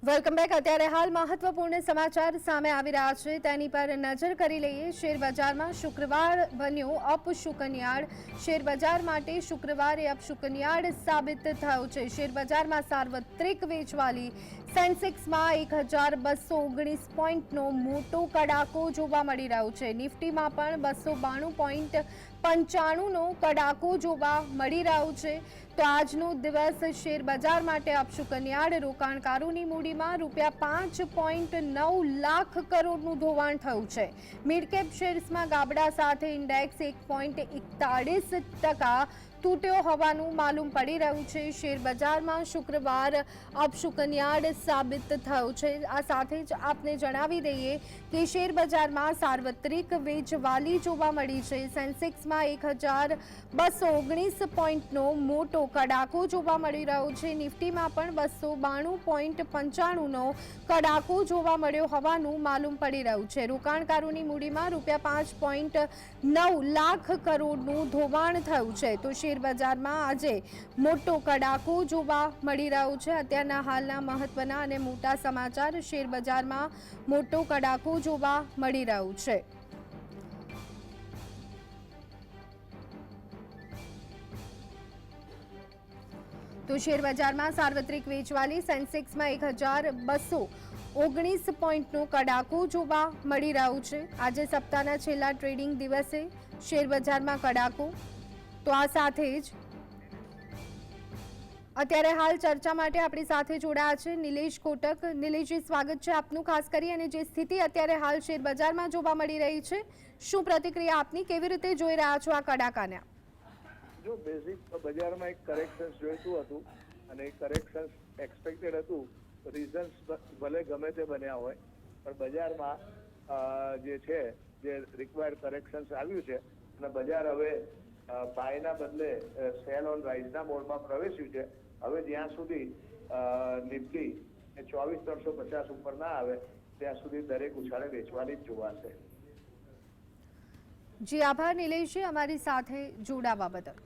Welcome back. અત્યારે હાલ મહત્વપૂર્ણ સમાચાર સામે આવી રહ્યા છે, તેની પર નજર કરી લઈએ। શેર બજારમાં શુક્રવાર બન્યો અપશુકનિયાળ। શેર બજાર માટે શુક્રવારે અપશુકનિયાળ સાબિત થયો છે। શેર બજારમાં સાર્વત્રિક વેચવાલી સેન્સેક્સમાં 1219 પોઈન્ટનો મોટો કડાકો જોવા મળી રહ્યો છે। નિફ્ટીમાં પણ 292.95નો કડાકો જોવા મળી રહ્યો છે। તો આજનો દિવસ શેર બજાર માટે અપશુકનિયાળ। રોકાણકારોની મૂડીમાં ₹5.9 લાખ કરોડનું ધોવાણ થયું છે। મિડ કેપ શેર્સમાં ગાબડા સાથે ઇન્ડેક્સ 1.41% તૂટ્યો હોવાનું માલુમ પડી રહ્યું છે। શેર બજારમાં શુક્રવાર અપશુકનિયાળ સાબિત થયો છે। આ સાથે જ આપને જણાવી દઈએ કે શેર બજારમાં સાર્વત્રિક વેચવાલી જોવા મળી છે। સેન્સેક્સમાં 1219 પોઈન્ટનો મોટો કડાકો જોવા મળી રહ્યો છે। નિફ્ટીમાં પણ 292.95નો કડાકો જોવા મળ્યો હોવાનું માલુમ પડી રહ્યું છે। રોકાણકારોની મૂડીમાં ₹5.9 લાખ કરોડનું ધોવાણ થયું છે। તો શેર બજારમાં આજે મોટો કડાકો જોવા મળી રહ્યો છે। અત્યારના હાલના મહત્વના અને મોટા સમાચાર। શેર બજારમાં મોટો કડાકો જોવા મળી રહ્યો છે। તો શેર બજારમાં સાર્વત્રિક વેચવાલી સેન્સેક્સમાં 1219 પોઈન્ટનો કડાકો જોવા મળી રહ્યો છે। આજે સપ્તાહના છેલ્લા ટ્રેડિંગ દિવસે શેર બજારમાં કડાકો। તો આ સાથે જ અત્યારે હાલ ચર્ચા માટે આપણી સાથે જોડાયા છે નિલેશ કોટક। નિલેશજી, સ્વાગત છે આપનું। ખાસ કરી અને જે સ્થિતિ અત્યારે હાલ શેર બજારમાં જોવા મળી રહી છે, શું પ્રતિક્રિયા આપની? કેવી રીતે જોઈ રહ્યા છો આ કડાકાને? જો બેઝિક બજારમાં એક કરેક્શન જોઈતું હતું અને એ કરેક્શન એક્સપેક્ટેડ હતું। રીઝન્સ ભલે ગમે તે બન્યા હોય, પણ બજારમાં જે છે જે રિક્વાયર્ડ કરેક્શન્સ આવ્યું છે અને બજાર હવે બાયના બદલે સેલ ઓન રાઇઝના મોડમાં પ્રવેશ્યું છે। હવે જ્યાં સુધી નિફ્ટી 24,350 ઉપર ના આવે ત્યાં સુધી દરેક ઉછાળે વેચવાની જ જોવાશે। જી આભાર નિલેશજી, અમારી સાથે જોડાવા બદલ।